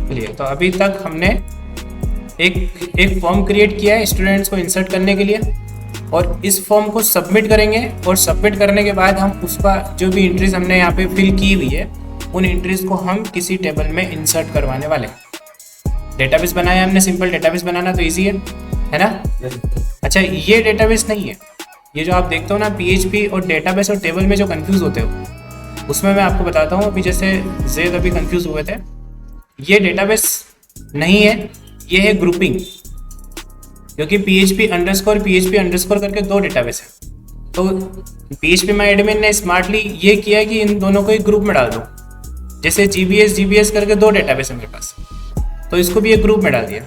चलिए, तो अभी तक हमने एक फॉर्म क्रिएट किया है स्टूडेंट्स को इंसर्ट करने के लिए, और इस फॉर्म को सबमिट करेंगे, और सबमिट करने के बाद हम उसका जो भी एंट्रीज हमने यहाँ पे फिल की हुई है उन एंट्रीज को हम किसी टेबल में इंसर्ट करवाने वाले हैं। डेटाबेस बनाया हमने, सिंपल डेटाबेस बनाना तो ईजी है ना। अच्छा, ये डेटाबेस नहीं है, ये जो आप देखते हो ना PHP और डेटाबेस और टेबल में जो कंफ्यूज होते हो, उसमें मैं आपको बताता हूँ। अभी जैसे जेद अभी कंफ्यूज हुए थे, ये डेटाबेस नहीं है, ये है ग्रुपिंग, क्योंकि PHP अंडरस्कोर करके दो डेटाबेस है। तो PHP माई एडमिन ने स्मार्टली ये किया कि इन दोनों को एक ग्रुप में डाल दो। जैसे GBS करके दो डेटाबेस है मेरे पास, तो इसको भी एक ग्रुप में डाल दिया,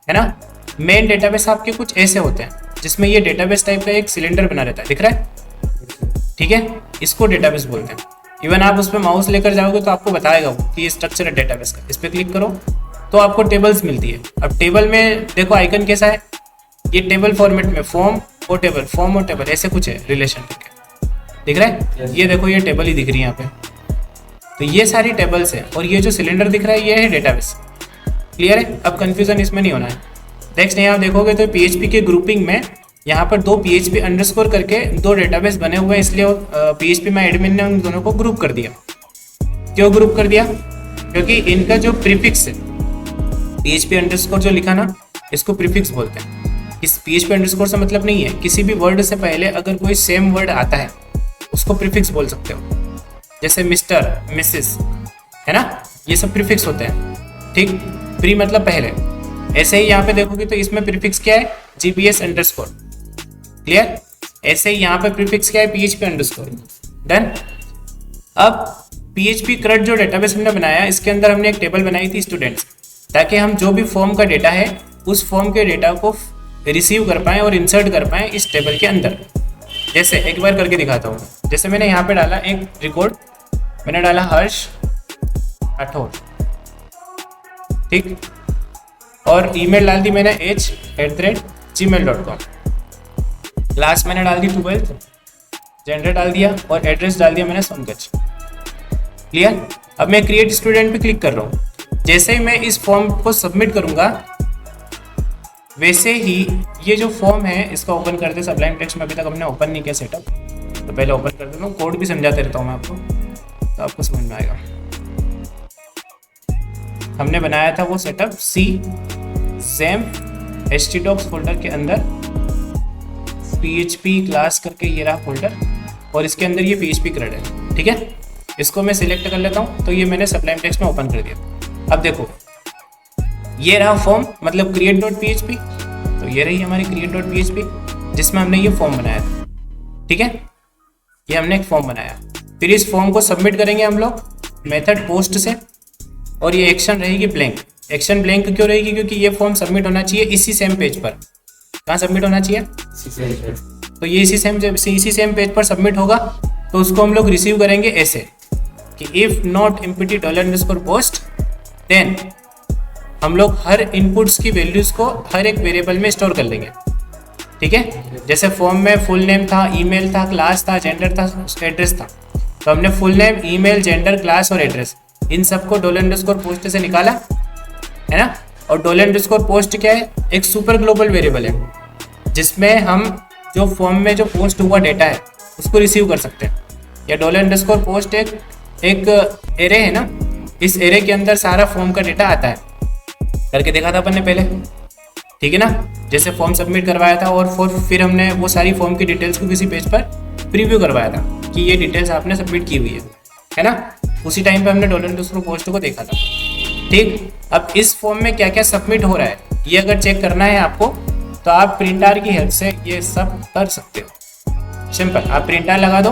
है ना। मेन डेटाबेस आपके कुछ ऐसे होते हैं जिसमें ये डेटाबेस टाइप का एक सिलेंडर बना रहता है, दिख रहा है, ठीक है, इसको डेटाबेस बोलते हैं। इवन आप उस पर माउस लेकर जाओगे तो आपको बताएगा वो कि ये स्ट्रक्चर है डेटाबेस का। इस पर क्लिक करो तो आपको टेबल्स मिलती है। अब टेबल में देखो आइकन कैसा है, ये टेबल फॉर्मेट में फॉर्म और टेबल ऐसे कुछ है रिलेशन करके, दिख रहा है। ये देखो ये टेबल ही दिख रही है यहाँ पे, तो ये सारी टेबल्स है, और ये जो सिलेंडर दिख रहा है ये है डेटाबेस। क्लियर है, अब कंफ्यूजन इसमें नहीं होना है। नेक्स्ट यहाँ देखोगे तो PHP के ग्रुपिंग में यहाँ पर दो PHP अंडरस्कोर करके दो डेटाबेस बने हुए हैं, इसलिए PHP माई एडमिन ने उन दोनों को ग्रुप कर दिया। क्यों ग्रुप कर दिया? क्योंकि इनका जो प्रीफिक्स है, PHP अंडरस्कोर जो लिखा ना, इसको प्रीफिक्स बोलते हैं। इस PHP अंडरस्कोर से मतलब नहीं है, किसी भी वर्ड से पहले अगर कोई सेम वर्ड आता है उसको प्रीफिक्स बोल सकते हो। जैसे मिस्टर, मिसेस, है ना, ये सब प्रीफिक्स होते हैं, ठीक। प्री मतलब पहले। ऐसे ही यहाँ पे देखोगे तो इसमें प्रीफिक्स क्या है, GBS अंडरस्कोर। क्लियर। ऐसे ही यहाँ पे प्रीफिक्स क्या है, PHP अंडरस्कोर। डन। अब PHP CRUD जो डेटाबेस हमने बनाया, इसके अंदर हमने एक टेबल बनाई थी स्टूडेंट्स, ताकि हम जो भी फॉर्म का डेटा है उस फॉर्म के डेटा को रिसीव कर पाएँ और इंसर्ट कर पाएँ इस टेबल के अंदर। जैसे एक बार करके दिखाता हूँ। जैसे मैंने यहाँ पे डाला एक रिकॉर्ड, मैंने डाला हर्ष राठौर, ठीक, और ईमेल डाल दी मैंने h@gmail.com। क्लास मैंने डाल दी 12th, जेंडर डाल दिया, और एड्रेस डाल दिया मैंने सोनगंज। क्लियर। अब मैं क्रिएट स्टूडेंट पे क्लिक कर रहा हूँ। जैसे ही मैं इस फॉर्म को सबमिट करूँगा, वैसे ही ये जो फॉर्म है इसका ओपन करते, सबलाइन टेक्स्ट में अभी तक हमने ओपन नहीं किया सेटअप, तो पहले ओपन कर देता हूँ। कोड भी समझाते रहता हूँ मैं आपको, तो आपको समझ में आएगा। हमने बनाया था वो सेटअप XAMPP htdocs फोल्डर के अंदर PHP क्लास करके ये रहा फोल्डर, और इसके अंदर ये PHP CRUD है, ठीक है। इसको मैं सिलेक्ट कर लेता हूँ, तो ये मैंने सबलाइन टेक्स्ट में ओपन कर दिया। अब देखो ये रहा फॉर्म, मतलब create.php, तो ये रही हमारी create.php जिसमें हमने ये फॉर्म बनाया था, ठीक है। ये हमने एक फॉर्म बनाया, फिर इस फॉर्म को सबमिट करेंगे हम लोग मेथड पोस्ट से, और ये एक्शन रहेगी ब्लैंक। एक्शन ब्लैंक क्यों रहेगी? क्योंकि ये फॉर्म सबमिट होना चाहिए इसी सेम पेज पर। कहाँ सबमिट होना चाहिए? तो ये इसी सेम पेज पर सबमिट होगा, तो उसको हम लोग रिसीव करेंगे ऐसे कि if not empty $_post, then हम लोग हर इनपुट्स की वैल्यूज को हर एक वेरिएबल में स्टोर कर लेंगे, ठीक है। जैसे फॉर्म में फुल नेम था, ईमेल था, क्लास था, जेंडर था, एड्रेस था, तो हमने full name, email, gender, class और एड्रेस इन सबको $_post से निकाला, है ना। और $_post क्या है? एक सुपर ग्लोबल वेरिएबल है जिसमें हम जो फॉर्म में जो पोस्ट हुआ डेटा है उसको रिसीव कर सकते हैं। या $_post एक एरे है ना, इस एरे के अंदर सारा फॉर्म का डेटा आता है, करके देखा था अपन ने पहले, ठीक है ना। जैसे फॉर्म सबमिट करवाया था, और फिर हमने वो सारी फॉर्म की डिटेल्स को किसी पेज पर प्रीव्यू करवाया था कि ये डिटेल्स आपने सबमिट की हुई है ना। उसी टाइम पे हमने $_post को देखा था, ठीक। अब इस फॉर्म में क्या क्या सबमिट हो रहा है ये अगर चेक करना है आपको, तो आप प्रिंटर की हेल्प से ये सब कर सकते हो। सिंपल, आप प्रिंटर लगा दो,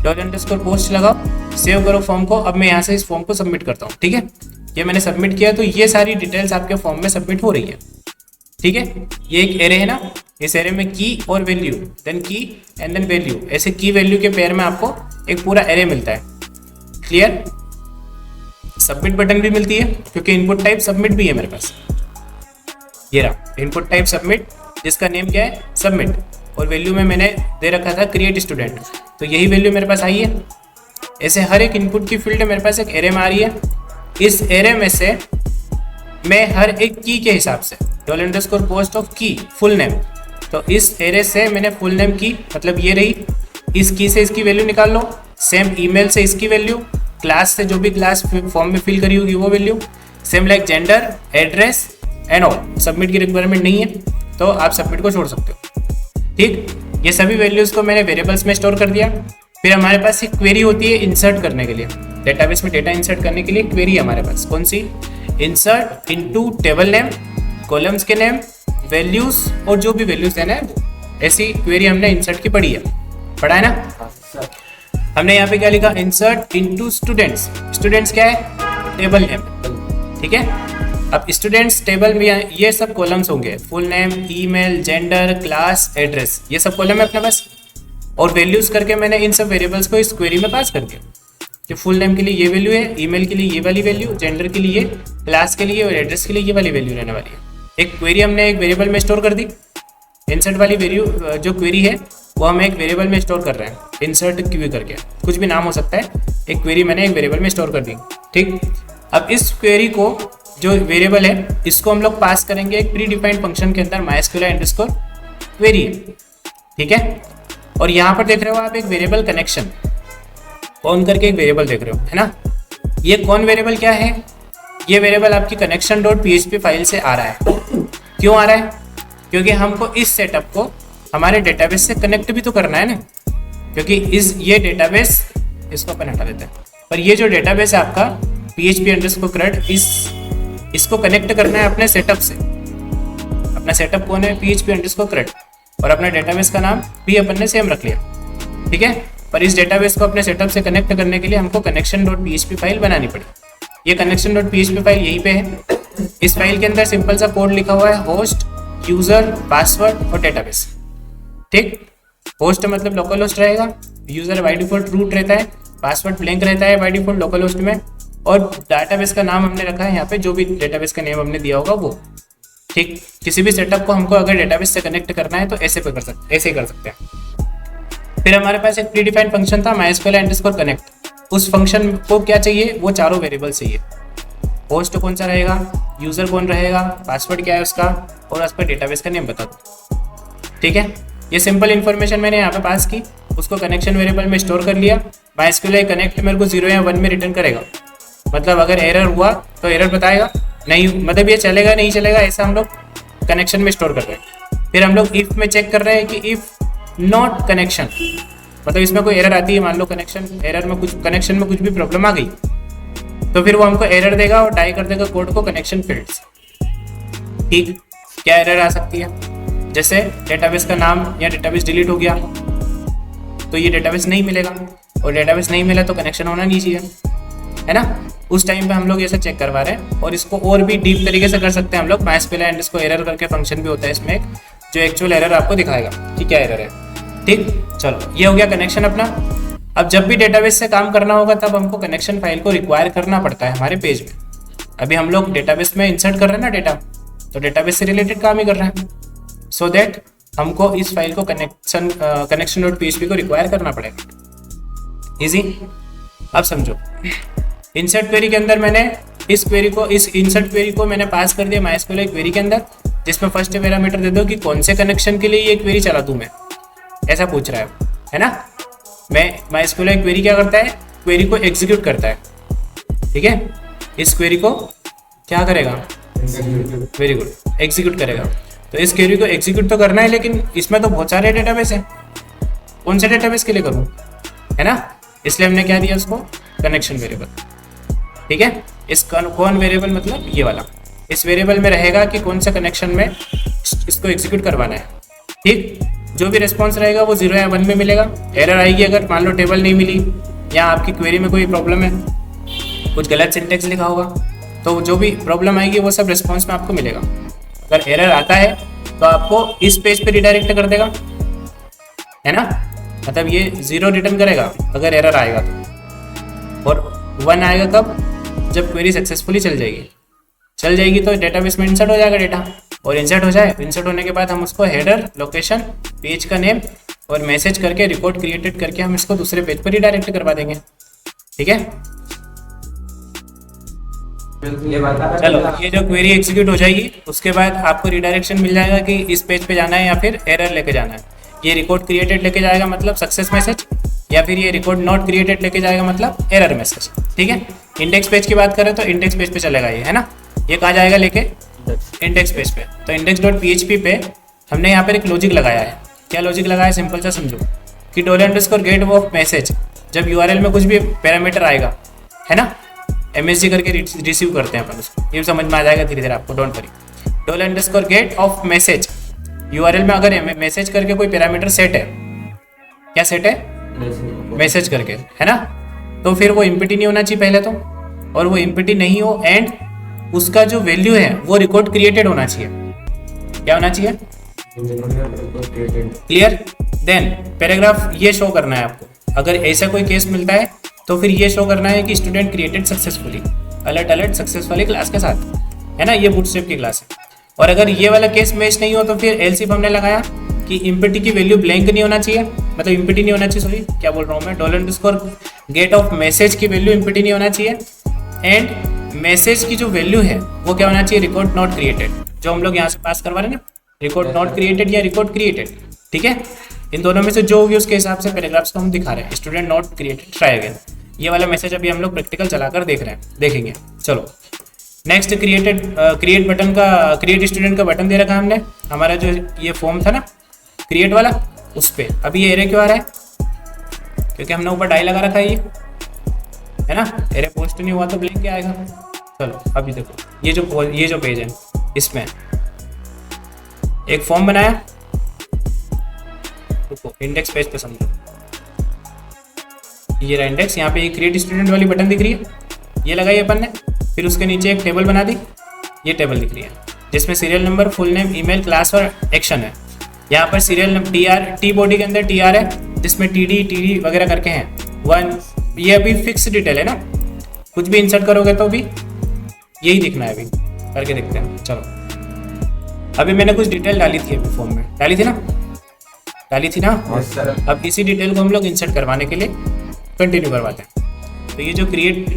$_post लगाओ, सेव करो फॉर्म को। अब मैं यहाँ से इस फॉर्म को सबमिट करता हूँ, ठीक है। ये मैंने सबमिट किया, तो ये सारी डिटेल्स आपके फॉर्म में सबमिट हो रही है, ठीक है। ये एक एरे है ना, इस एरे में की और वैल्यू, देन की एंड देन वैल्यू, ऐसे की वैल्यू के पेयर में आपको एक पूरा एरे मिलता है। क्लियर। सबमिट बटन भी मिलती है, क्योंकि इनपुट टाइप सबमिट भी है मेरे पास। ये रहा इनपुट टाइप सबमिट, जिसका नेम क्या है, सबमिट, और वैल्यू में मैंने दे रखा था क्रिएट स्टूडेंट, तो यही वैल्यू मेरे पास आई है। ऐसे हर एक इनपुट की फील्ड मेरे पास एक एरे में आ रही है। इस एरे में से मैं हर एक की के हिसाब से $post ऑफ की फुल नेम, तो इस एरे से मैंने फुल नेम की मतलब ये रही, इस की से इसकी वैल्यू निकाल लो, सेम ईमेल से इसकी वैल्यू, क्लास से जो भी क्लास फॉर्म में फिल करी होगी वो value, same like gender, address and all. Submit की रिक्वायरमेंट नहीं है तो आप सबमिट को छोड़ सकते हो। ठीक, ये सभी वैल्यूज़ को मैंने वेरिएबल्स में स्टोर कर दिया। फिर हमारे पास एक क्वेरी होती है इंसर्ट करने के लिए, डेटाबेस में डेटा इंसर्ट करने के लिए क्वेरी है हमारे पास। कौन सी? Insert into table name, columns के नेम, वैल्यूज और जो भी वैल्यूज देना है, ऐसी क्वेरी हमने इंसर्ट की पढ़ी है, पढ़ा है ना। हमने यहाँ पे क्या लिखा? Insert into students. स्टूडेंट्स क्या है? Table name. ठीक है, अब स्टूडेंट्स टेबल में ये सब कॉलम्स होंगे, full name, email, gender, class, address, ये सब कॉलम है अपने पास। और वैल्यूज करके मैंने इन सब वेरिएबल्स को इस क्वेरी में पास कर दिया कि फुल नेम के लिए ये वैल्यू है, ईमेल के लिए ये वाली वैल्यू, जेंडर के लिए, क्लास के लिए और एड्रेस के लिए ये वाली वैल्यू रहने वाली है। एक क्वेरी हमने एक वेरिएबल में स्टोर कर दी। इंसर्ट वाली वैल्यू जो क्वेरी है वो हम एक वेरिएबल में स्टोर कर रहे हैं, इंसर्ट क्यू करके, कुछ भी नाम हो सकता है। एक क्वेरी मैंने एक वेरिएबल में स्टोर कर दी। ठीक, अब इस क्वेरी को जो वेरिएबल है इसको हम लोग पास करेंगे एक प्री डिफाइंड फंक्शन के अंदर, mysql_query। ठीक है, और यहाँ पर देख रहे हो आप एक वेरिएबल कनेक्शन ऑन करके एक वेरिएबल देख रहे हो, है ना। ये कौन वेरिएबल क्या है? ये वेरिएबल आपकी connection.php फाइल से आ रहा है। क्यों आ रहा है? क्योंकि हमको इस सेटअप को हमारे डेटाबेस से कनेक्ट भी तो करना है ना, क्योंकि ये डेटाबेस, इसको अपन हटा देते हैं, पर ये जो डेटाबेस है आपका php_crud, इसको कनेक्ट करना है अपने सेटअप से। अपना सेटअप कौन है? php_crud, और अपने डेटाबेस का नाम भी अपन ने सेम रख लिया। ठीक है, पर इस डेटाबेस को अपने सेटअप से कनेक्ट करने के लिए हमको connection.php फाइल बनानी पड़ी। ये connection.php फाइल यहीं पे है। इस फाइल के अंदर सिंपल सा कोड लिखा हुआ है, होस्ट, यूजर, पासवर्ड और डेटाबेस। ठीक, होस्ट मतलब लोकल होस्ट रहेगा, यूजर बाय डिफॉल्ट रूट रहता है, पासवर्ड ब्लैंक रहता है बाय डिफॉल्ट लोकल होस्ट में, और डेटाबेस का नाम हमने रखा है यहाँ पे, जो भी डेटाबेस का नेम हमने दिया होगा वो। ठीक, किसी भी सेटअप को हमको अगर डेटाबेस से कनेक्ट करना है तो ऐसे ही कर सकते हैं। फिर हमारे पास एक प्री डिफाइंड फंक्शन था mysql_connect। उस फंक्शन को क्या चाहिए? वो चारों वेरिएबल चाहिए। होस्ट कौन सा रहेगा, यूजर कौन रहेगा, पासवर्ड क्या है उसका, और उस पर डेटाबेस का नेम बता दो। ठीक है, ये सिंपल इन्फॉर्मेशन मैंने यहाँ पे पास की, उसको कनेक्शन वेरिएबल में स्टोर कर लिया। mysql_connect मेरे को 0 या 1 में रिटर्न करेगा, मतलब अगर एरर हुआ तो एरर बताएगा, नहीं मतलब ये चलेगा नहीं चलेगा, ऐसा हम लोग कनेक्शन में स्टोर कर रहे हैं। फिर हम लोग इफ में चेक कर रहे हैं कि इफ नॉट कनेक्शन, मतलब इसमें कोई एरर आती है, मान लो कनेक्शन में कुछ भी प्रॉब्लम आ गई, तो फिर वो हमको एरर देगा और टाई कर देगा कोड को कनेक्शन फील्ड्स। ठीक, क्या एरर आ सकती है? जैसे डेटाबेस का नाम या डेटाबेस डिलीट हो गया तो ये डेटाबेस नहीं मिलेगा, और डेटाबेस नहीं मिला तो कनेक्शन होना नहीं चाहिए, है ना। उस टाइम पे हम लोग ऐसा चेक करवा रहे हैं, और इसको और भी डीप तरीके से कर सकते हैं हम लोग। mysql_error करके फंक्शन भी होता है इसमें एक, जो एक्चुअल एरर आपको दिखाएगा कि क्या एरर है। ठीक, चलो ये हो गया कनेक्शन अपना। अब जब भी डेटाबेस से काम करना होगा तब हमको कनेक्शन फाइल को रिक्वायर करना पड़ता है हमारे पेज में। अभी हम लोग डेटाबेस में इंसर्ट कर रहे हैं ना डेटा, तो डेटाबेस से रिलेटेड काम ही कर रहे हैं, सो दैट हमको इस फाइल को connection.php को रिक्वायर करना पड़ेगा। इजी, अब समझो। इंसर्ट क्वेरी के अंदर मैंने इस इंसर्ट क्वेरी को मैंने पास कर दिया mysql क्वेरी के अंदर, जिसमें फर्स्ट पैरामीटर दे दो कि कौन से कनेक्शन के लिए ये क्वेरी चला दूं मैं, ऐसा पूछ रहा है ना। मैं mysql क्वेरी क्या करता है? क्वेरी को एग्जीक्यूट करता है। ठीक है, इस क्वेरी को क्या करेगा? वेरी गुड, एग्जीक्यूट करेगा। तो इस क्वेरी को एग्जीक्यूट तो करना है, लेकिन इसमें तो बहुत सारे डेटाबेस हैं, कौन से डेटाबेस के लिए करूँ, है ना। इसलिए हमने क्या दिया उसको? Connection variable. ठीक है, इस कौन वेरिएबल मतलब ये वाला, इस वेरिएबल में रहेगा कि कौन से कनेक्शन में इसको एग्जीक्यूट करवाना है। ठीक, जो भी रिस्पॉन्स रहेगा वो 0 या 1 में मिलेगा। एरर आएगी अगर मान लो टेबल नहीं मिली या आपकी क्वेरी में कोई प्रॉब्लम है, कुछ गलत सिंटेक्स लिखा होगा, तो जो भी प्रॉब्लम आएगी वो सब रिस्पॉन्स में आपको मिलेगा। अगर एरर आता है तो आपको इस पेज पे रिडायरेक्ट कर देगा, है ना। मतलब ये 0 रिटर्न करेगा अगर एरर आएगा तो, और 1 आएगा कब? जब क्वेरी सक्सेसफुली चल जाएगी तो डेटाबेस में इंसर्ट हो जाएगा डेटा, और इंसर्ट होने के बाद हम उसको हेडर, लोकेशन, पेज का नेम और मैसेज करके रिपोर्ट क्रिएटेड करके हम इसको दूसरे पेज पर रिडायरेक्ट करवा देंगे। ठीक है, चलो ये जो क्वेरी एग्जीक्यूट हो जाएगी उसके बाद आपको रिडायरेक्शन मिल जाएगा कि इस पेज पे जाना है या फिर एरर लेके जाना है। ये रिकॉर्ड क्रिएटेड लेके जाएगा मतलब सक्सेस मैसेज, या फिर ये रिकॉर्ड नॉट क्रिएटेड लेके जाएगा मतलब एरर मैसेज। ठीक है, इंडेक्स पेज की बात करें तो इंडेक्स पेज पे चलेगा ये, है ना। ये कहाँ जाएगा लेके, इंडेक्स पेज पे। तो इंडेक्स डॉट php पे हमने यहाँ पर एक लॉजिक लगाया है। क्या लॉजिक लगाया, सिंपल सा समझो कि $_get ऑफ मैसेज, जब यूआरएल में कुछ भी पैरामीटर आएगा, है ना, MSG करके रिसीव करते हैं अपन उसको, ये समझ में आ जाएगा धीरे धीरे आपको, don't worry. $_get of message, URL में अगर मैसेज करके कोई पैरामीटर सेट है, क्या सेट है, मैसेज करके, है ना, तो फिर वो इम्पिटी नहीं होना चाहिए पहले तो, और वो इम्पिटी नहीं हो एंड उसका जो वैल्यू है वो रिकॉर्ड क्रिएटेड होना चाहिए। क्या होना चाहिए, क्लियर। देन पैराग्राफ ये शो करना है आपको, अगर ऐसा कोई केस मिलता है तो फिर ये शो करना है कि student created successfully, alert success वाली क्लास के साथ, है ना, ये बूटस्ट्रैप की क्लास है। और अगर ये वाला केस मैच नहीं हो तो फिर एल्स इफ हमने लगाया कि इम्पिटी की वैल्यू ब्लैंक नहीं होना चाहिए, मतलब इम्पिटी नहीं होना चाहिए, सॉरी क्या बोल रहा हूँ मैं, $_get ऑफ मैसेज की वैल्यू इम्पिटी नहीं होना चाहिए, एंड मैसेज की जो वैल्यू है वो क्या होना चाहिए, रिकॉर्ड नॉट क्रिएटेड, जो हम लोग यहाँ से पास करवा रहे हैं ना, रिकॉर्ड नॉट क्रिएटेड या रिकॉर्ड क्रिएटेड। ठीक है, इन दोनों में से जो होगी उसके हिसाब से पैराग्राफ्स को हम दिखा रहे हैं। Student not created try again, ये वाला मैसेज अभी हम लोग प्रैक्टिकल चलाकर देख रहे हैं, देखेंगे। चलो नेक्स्ट, क्रिएट बटन का, क्रिएट स्टूडेंट का बटन दे रखा है हमने, हमारा जो ये फॉर्म था ना क्रिएट वाला, उस पर अभी ये एरे क्यों आ रहा है, क्योंकि हमने ऊपर डाई लगा रखा है, ये है ना, एरे पोस्ट नहीं हुआ तो ब्लैंक क्या आएगा। चलो अभी देखो ये जो पेज है इसमें एक फॉर्म बनाया, रुको इंडेक्स पेज पे समझो, ये रहा इंडेक्स, यहाँ पे ये क्रिएट स्टूडेंट वाली बटन दिख रही है, ये लगाई अपन ने, फिर उसके नीचे एक टेबल बना दी, ये टेबल दिख रही है जिसमें serial number, full name, email, class और एक्शन है। यहाँ पर सीरियल नंबर टी बॉडी के अंदर TR है, जिसमें TD वगैरह करके हैं 1, ये अभी फिक्स डिटेल है ना, कुछ भी इंसर्ट करोगे तो भी यही दिखना है, अभी करके देखते हैं। चलो अभी मैंने कुछ डिटेल डाली थी अभी फॉर्म में, डाली थी ना, अब इसी डिटेल को हम लोग इंसर्ट करवाने के लिए कंटिन्यू करवाते हैं। तो ये जो क्रिएट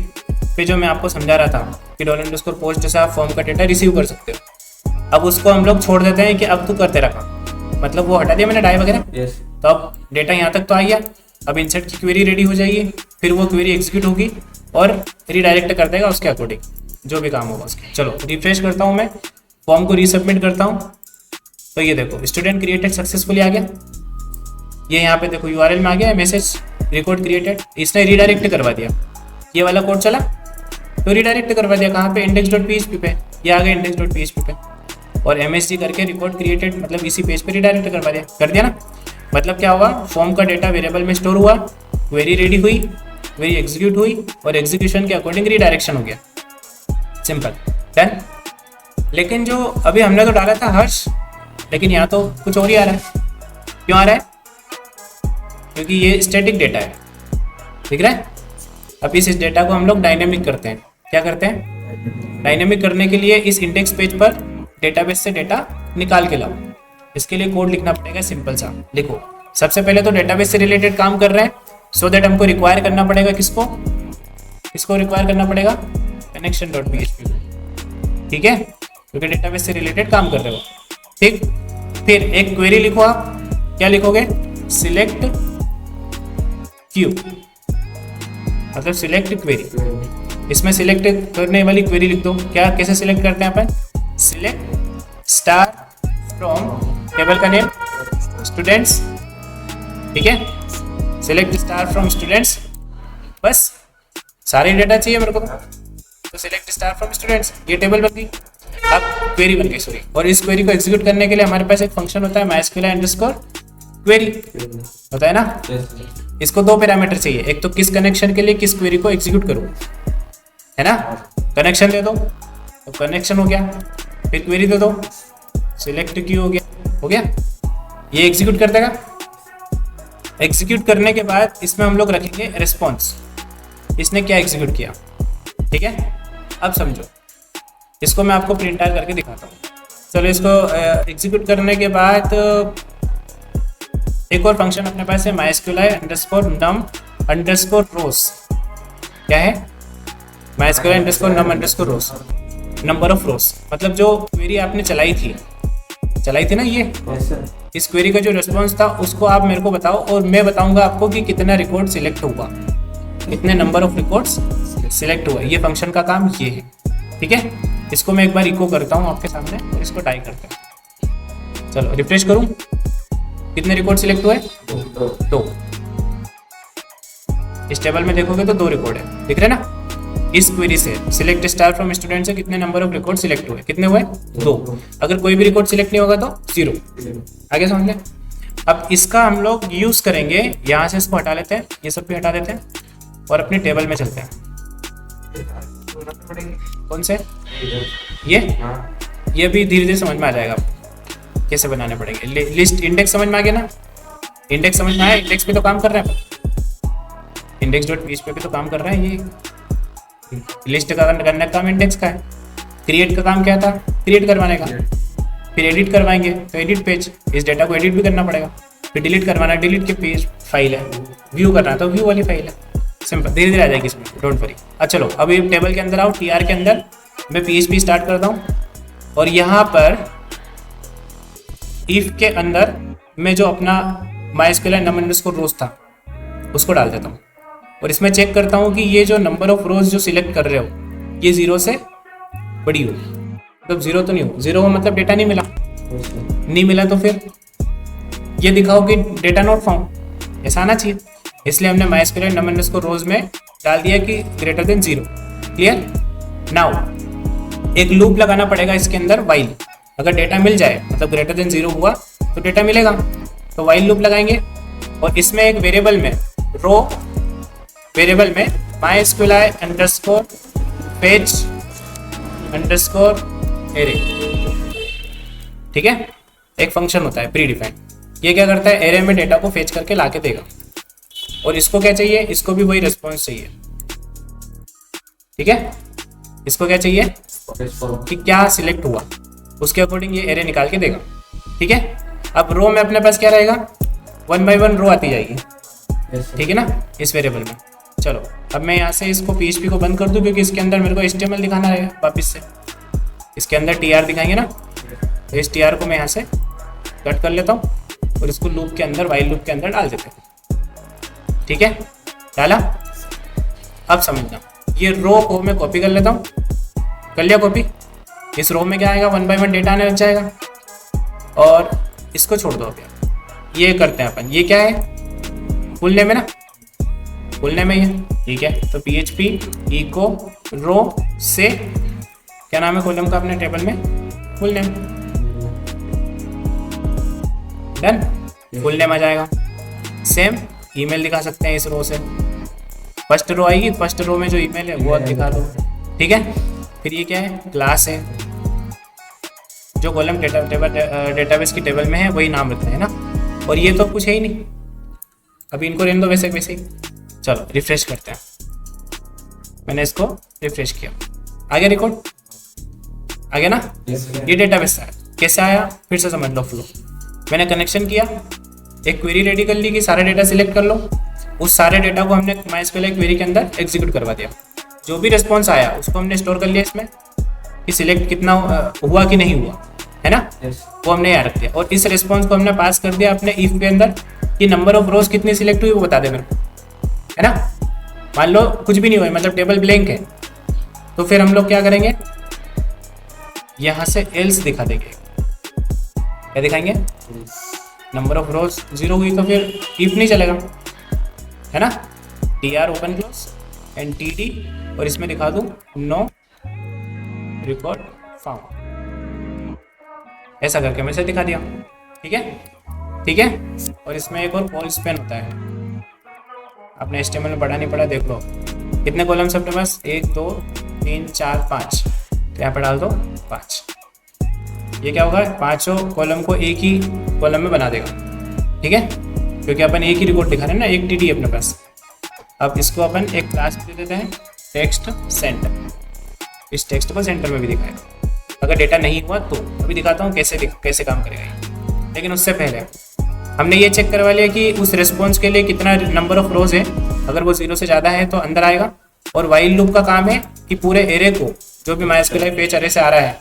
पे जो मैं आपको समझा रहा था कि $_post जैसे आप फॉर्म का डेटा रिसीव कर सकते हो, अब उसको हम लोग छोड़ देते हैं कि अब तू करते रखा, मतलब वो हटा दिया मैंने डाई वगैरह, तो अब डेटा यहाँ तक तो आ गया, अब इंसर्ट की क्वेरी रेडी हो जाएगी, फिर वो क्वेरी एग्जीक्यूट होगी और रिडायरेक्ट कर देगा उसके अकॉर्डिंग जो भी काम होगा उसके। चलो रिफ्रेश करता हूँ मैं, फॉर्म को रीसबमिट करता हूँ, तो ये देखो स्टूडेंट क्रिएटेड सक्सेसफुली आ गया, ये यहाँ पे देखो यूआरएल में आ गया मैसेज रिकॉर्ड क्रिएटेड, इसने रिडायरेक्ट करवा दिया, ये वाला कोड चला तो रिडायरेक्ट करवा दिया कहाँ पे, index.php पे, ये आ गया index.php पे, और MSG करके रिकॉर्ड क्रिएटेड मतलब इसी पेज पे रिडायरेक्ट करवा दिया, कर दिया ना। मतलब क्या हुआ, फॉर्म का डेटा वेरिएबल में स्टोर हुआ, क्वेरी रेडी हुई, क्वेरी एग्जीक्यूट हुई और एग्जीक्यूशन के अकॉर्डिंग रिडायरेक्शन हो गया, सिंपल डन। लेकिन जो अभी हमने तो डाला था हर्ष, लेकिन यहाँ तो कुछ और ही आ रहा है, क्यों आ रहा है, क्योंकि ये स्टैटिक डेटा है, ठीक है। अब इस डेटा को हम लोग डायनेमिक करते हैं, क्या करते हैं, डायनेमिक करने के लिए इस इंडेक्स पेज पर डेटाबेस से डेटा निकाल के लाओ, इसके लिए कोड लिखना पड़ेगा, सिंपल सा लिखो। सबसे पहले तो डेटाबेस से रिलेटेड काम कर रहे हैं, सो दैट हमको रिक्वायर करना पड़ेगा किसको रिक्वायर करना पड़ेगा, connection.php, ठीक है, क्योंकि डेटाबेस से रिलेटेड काम कर रहे हो, ठीक। फिर एक क्वेरी लिखो, आप क्या लिखोगे, सिलेक्ट क्यू, मतलब सिलेक्ट क्वेरी, इसमें सिलेक्ट करने वाली क्वेरी लिख दो। क्या, कैसे सिलेक्ट करते हैं अपन, सिलेक्ट स्टार फ्रॉम टेबल का नेम स्टूडेंट्स, ठीक है, सिलेक्ट स्टार फ्रॉम स्टूडेंट्स, बस सारे डेटा चाहिए मेरे को, तो सिलेक्ट स्टार फ्रॉम स्टूडेंट्स, ये टेबल बन गई, अब क्वेरी बन गई, सॉरी। और इस क्वेरी को एग्जीक्यूट करने के लिए हमारे पास एक फंक्शन होता है mysql_query, होता है ना। इसको दो पैरामीटर चाहिए, एक तो किस कनेक्शन के लिए किस क्वेरी को एग्जीक्यूट करूँ, है ना, कनेक्शन दे दो तो कनेक्शन हो गया, फिर क्वेरी दे दो, सिलेक्ट क्यू हो गया, ये एग्जीक्यूट कर देगा। एग्जीक्यूट करने के बाद इसमें हम लोग रखेंगे रिस्पॉन्स, इसने क्या एग्जीक्यूट किया, ठीक है। अब समझो, इसको मैं आपको प्रिंट आउट करके दिखाता हूँ। चलो इसको एग्जीक्यूट करने के बाद एक और फंक्शन अपने पास है mysql_num_rows, क्या है, MySQL underscore num underscore rows, number of rows, मतलब जो क्वेरी आपने चलाई थी ना ये, इस क्वेरी का जो रिस्पॉन्स था उसको आप मेरे को बताओ और मैं बताऊंगा आपको कि कितना रिकॉर्ड सिलेक्ट हुआ, कितने नंबर ऑफ रिकॉर्ड्स सिलेक्ट हुआ। ये फंक्शन का काम ये है, ठीक है। इसको मैं एक बार इको करता हूँ आपके सामने और इसको टाइप करते हैं। चलो रिफ्रेश करूँ, कितने रिकॉर्ड सिलेक्ट हुए, 2। इस टेबल में देखोगे तो 2 रिकॉर्ड है, दिख रहे ना। इस क्वेरी से सिलेक्ट स्टार फ्रॉम स्टूडेंट से कितने नंबर ऑफ रिकॉर्ड सिलेक्ट हुए, कितने हुए, 2। अगर कोई भी रिकॉर्ड सिलेक्ट नहीं होगा तो 0। आगे समझ लें। अब इसका हम लोग यूज करेंगे, यहाँ से इसको हटा लेते हैं, ये सब भी हटा देते हैं और अपने टेबल में चलते हैं। कौन से, ये भी धीरे धीरे समझ में आ जाएगा आपको कैसे बनाने पड़ेंगे। लिस्ट इंडेक्स समझ में आ गया ना, इंडेक्स समझ में आया, इंडेक्स पे तो काम कर रहे हैं, index.php पे तो काम कर रहा है। ये लिस्ट का करने का काम इंडेक्स का है, क्रिएट का काम क्या था, क्रिएट करवाने का, फिर एडिट करवाएंगे तो एडिट पेज, इस डेटा को एडिट भी करना पड़ेगा, फिर डिलीट करवाना, डिलीट के पेज फाइल है, व्यू करना तो व्यू वाली फाइल है। सिंपल, धीरे धीरे आ जाएगी इसमें, डोंट वरी। अच्छा चलो अभी टेबल के अंदर आओ, टीआर के अंदर मैं PHP स्टार्ट करता हूँ और यहाँ पर इफ के अंदर मैं जो अपना MySQL num अंडरस्कोर रोज था उसको डाल देता हूँ और इसमें चेक करता हूँ कि ये जो नंबर ऑफ रोज जो सिलेक्ट कर रहे हो ये 0 से बड़ी हो, मतलब 0 तो नहीं हो, 0 मतलब डेटा नहीं मिला तो फिर ये दिखाओ कि डेटा नॉट फाउंड, ऐसा आना चाहिए। इसलिए हमने MySQL num अंडरस्कोर रोज में डाल दिया कि ग्रेटर देन 0। क्लियर। नाउ एक लूप लगाना पड़ेगा इसके अंदर वाइल, अगर डेटा मिल जाए मतलब ग्रेटर देन 0 हुआ तो डेटा मिलेगा, तो वाइल लूप लगाएंगे और इसमें एक वेरिएबल में रो वेरिएबल में MySQL underscore page underscore array, ठीक है। एक फंक्शन होता है प्री डिफाइंड, ये क्या करता है, एरे में डेटा को फेच करके लाके देगा और इसको क्या चाहिए, इसको भी वही रिस्पॉन्स चाहिए, ठीक है। इसको क्या चाहिए कि क्या सिलेक्ट हुआ, उसके अकॉर्डिंग ये एरे निकाल के देगा, ठीक है। अब रो में अपने पास क्या रहेगा, 1 by 1 रो आती जाएगी, ठीक है ना, इस वेरिएबल में। चलो अब मैं यहाँ से इसको PHP को बंद कर दूँ क्योंकि इसके अंदर मेरे को HTML दिखाना रहेगा वापस से, इसके अंदर TR दिखाएंगे ना, तो इस TR को मैं यहाँ से कट कर लेता हूँ और इसको लूप के अंदर, वाइल लूप के अंदर डाल देते हैं, ठीक है। डाला, अब समझना, ये रो को मैं कॉपी कर लेता हूँ, कर लिया कॉपी। इस रो में क्या आएगा, 1 by 1 डेटा आने लग जाएगा और इसको छोड़ दो। अब ये करते हैं अपन, ये क्या है, फुल नेम है ना, फुल नेम है ये, ठीक है। तो PHP इको रो से क्या नाम है कॉलम का अपने टेबल में, full name, done, full name आ जाएगा। सेम ईमेल दिखा सकते हैं इस रो से, फर्स्ट रो आएगी, फर्स्ट रो में जो ईमेल है वो दिखा दो, ठीक है। फिर ये क्या है, क्लास है, जो कॉलम डेटाबेस की टेबल में है वही नाम रखना है ना, और ये तो कुछ है ही नहीं, अभी इनको रहने दो वैसे वैसे ही। चलो रिफ्रेश करते हैं, मैंने इसको रिफ्रेश किया, आ गया रिकॉर्ड, आ गया ना। ये डेटाबेस है, कैसे आया फिर से समझ लो फ्लो। मैंने कनेक्शन किया, एक क्वेरी रेडी कर ली कि सारे डेटा सिलेक्ट कर लो, उस सारे डेटा को हमने MySQL क्वेरी के अंदर एग्जीक्यूट करवा दिया, जो भी रिस्पॉन्स आया उसको हमने स्टोर कर लिया इसमें कि सिलेक्ट कितना हुआ कि नहीं हुआ, है ना, वो हमने यहाँ रख दिया। और इस रिस्पॉन्स को हमने पास कर दिया अपने इफ के अंदर कि नंबर ऑफ रोज कितनी सिलेक्ट हुई वो बता दे मेरे को, है ना। मान लो कुछ भी नहीं हुआ, मतलब टेबल ब्लैंक है, तो फिर हम लोग क्या करेंगे, यहाँ से एल्स दिखा देंगे, क्या दिखाएंगे, नंबर ऑफ रोज 0 हुई तो फिर इफ नहीं चलेगा, है ना। TR open close and TD और इसमें दिखा दूँ नो रिकॉर्ड फाउंड, ऐसा करके मैसेज दिखा दिया, ठीक है, ठीक है। और इसमें एक और कॉल स्पैन होता है, आपने HTML में पढ़ा नहीं पढ़ा देख लो, कितने कॉलम्स अपने पास, 1 2 3 4 5, तो यहाँ पे डाल दो 5। ये क्या होगा, पांचों कॉलम को एक ही कॉलम में बना देगा, ठीक है, क्योंकि अपन एक ही रिकॉर्ड दिखा रहे हैं ना, एक TD अपने पास। अब इसको अपन एक क्लास दे देते हैं टेक्स्ट सेंटर, इस टेक्स्ट को सेंटर में भी दिखाएगा, अगर डेटा नहीं हुआ तो। अभी दिखाता हूँ कैसे काम करेगा ये, लेकिन उससे पहले हमने ये चेक करवा लिया कि उस रिस्पॉन्स के लिए कितना नंबर ऑफ रोज है, अगर वो 0 से ज़्यादा है तो अंदर आएगा और वाइल लूप का काम है कि पूरे एरे को, जो भी MySQL पेज अरे से आ रहा है,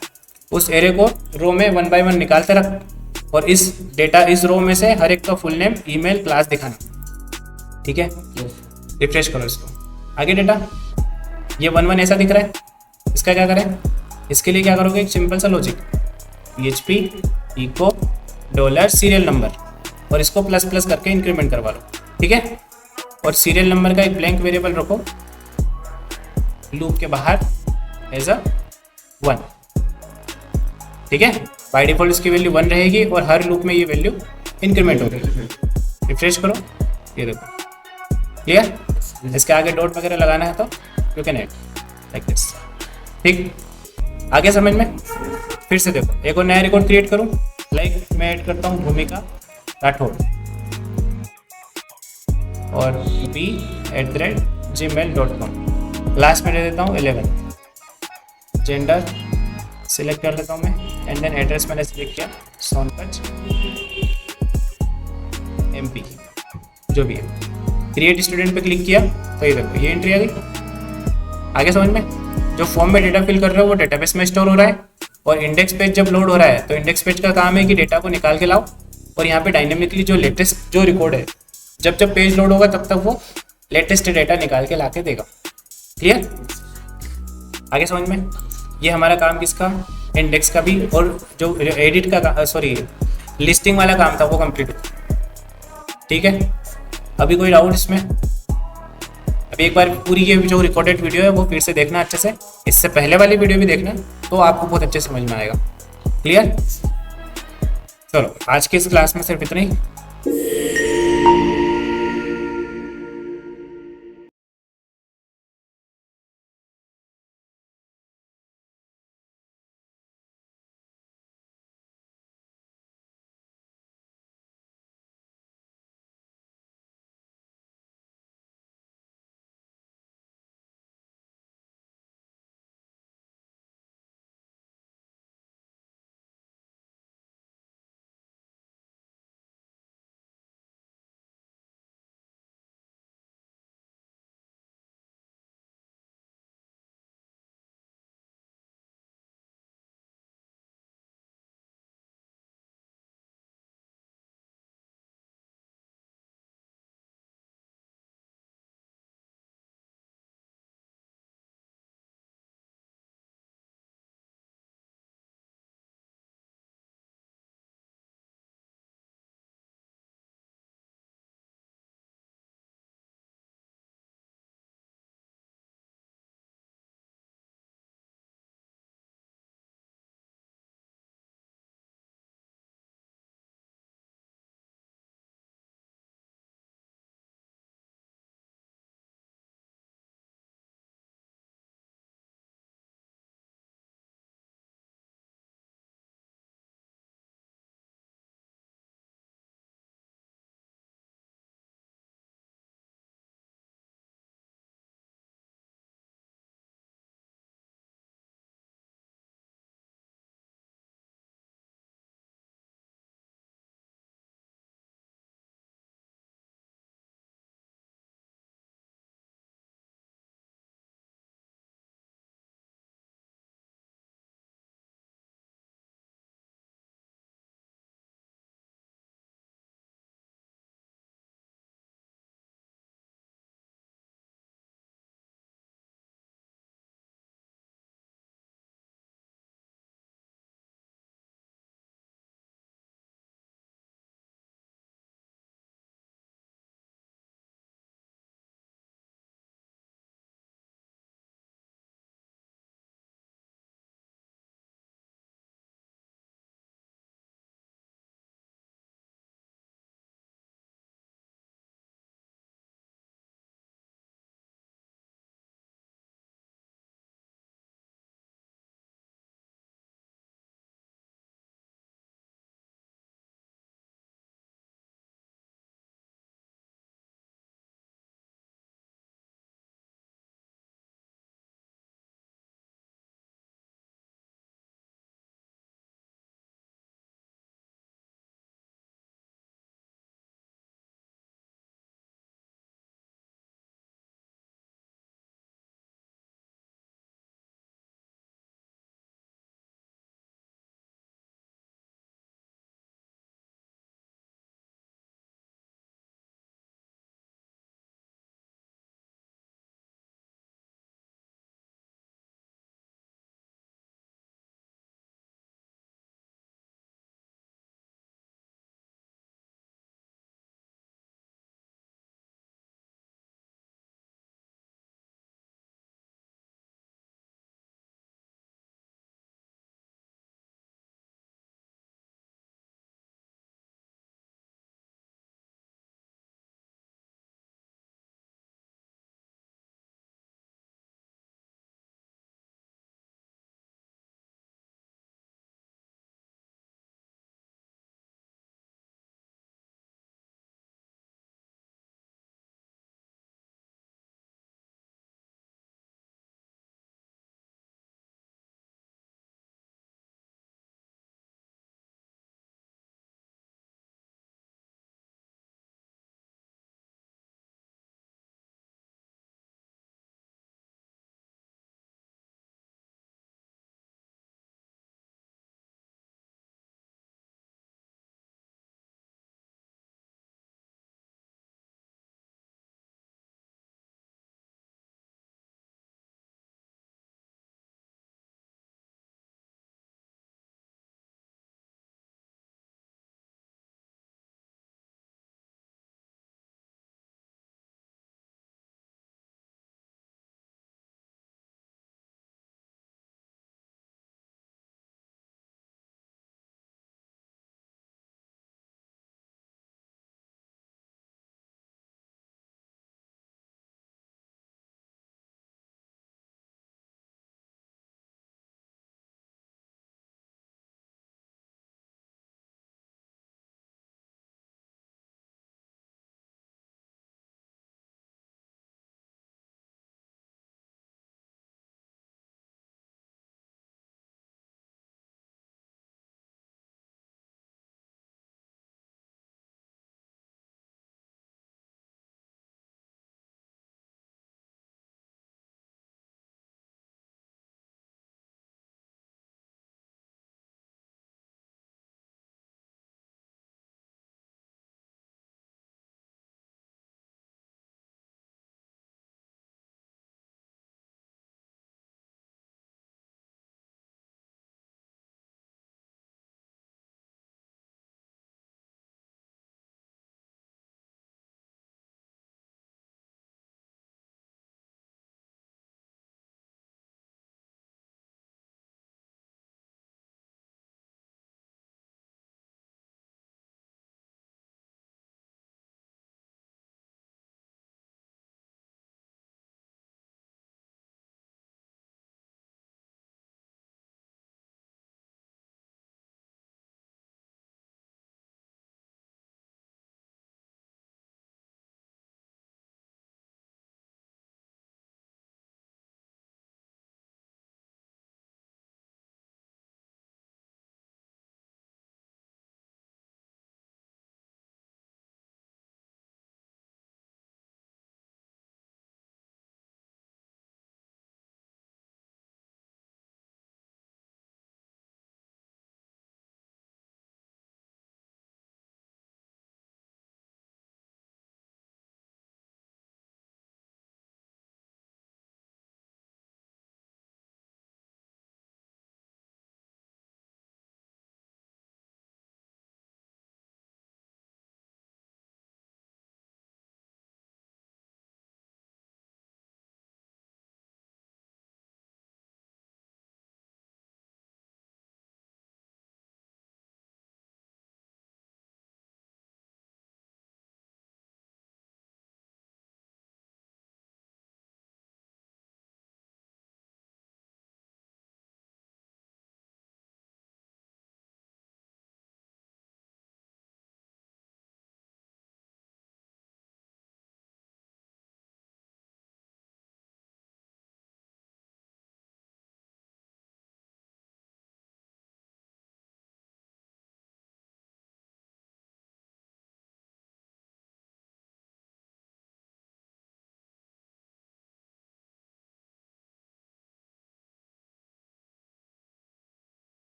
उस एरे को रो में 1 बाय 1 निकालते रख और इस रो में से हर एक का फुल नेम, ईमेल, क्लास दिखाना। ठीक है, रिफ्रेश करो इसको। आगे डेटा ये 1 1 ऐसा दिख रहा है, इसका क्या करें? इसके लिए क्या करोगे? एक सिंपल सा logic, PHP echo $serial number और इसको प्लस प्लस करके इंक्रीमेंट करवा लो। ठीक है, और सीरियल नंबर का एक ब्लैंक वेरिएबल रखो लूप के बाहर एज अ 1। ठीक है, बाय डिफॉल्ट इसकी वैल्यू 1 रहेगी और हर लूप में ये वैल्यू इंक्रीमेंट होगी। रिफ्रेश करो, ये देखो क्लियर। इसके आगे डॉट वगैरह लगाना है तो you can add like this. ठीक, आगे समझ में? फिर से देखो, एक और नया रिकॉर्ड क्रिएट करूं, लाइक मैं ऐड करता हूं भूमिका राठौड़ और b@gmail.com। लास्ट में दे देता हूँ 11। जेंडर सिलेक्ट कर लेता हूँ मैं एंड देन एड्रेस मैंने सिलेक्ट किया सोनकच MP, जो भी है। क्रिएट स्टूडेंट पे क्लिक किया तो ये देखो ये एंट्री आ गई। आगे समझ में? जो फॉर्म में डेटा फिल कर रहे हो वो डेटाबेस में स्टोर हो रहा है और इंडेक्स पेज जब लोड हो रहा है तो इंडेक्स पेज का काम है कि डेटा को निकाल के लाओ और यहाँ पे डायनेमिकली जो लेटेस्ट जो रिकॉर्ड है, जब जब पेज लोड होगा तब तक वो लेटेस्ट डेटा निकाल के लाके देगा। क्लियर? आगे समझ में? ये हमारा काम किसका? इंडेक्स का भी, और जो एडिट का लिस्टिंग वाला काम था वो कंप्लीट हो। ठीक है, अभी कोई डाउट इसमें? अभी एक बार पूरी ये जो रिकॉर्डेड वीडियो है वो फिर से देखना अच्छे से, इससे पहले वाली वीडियो भी देखना तो आपको बहुत अच्छे समझ में आएगा। क्लियर? चलो आज की इस क्लास में सिर्फ इतना ही।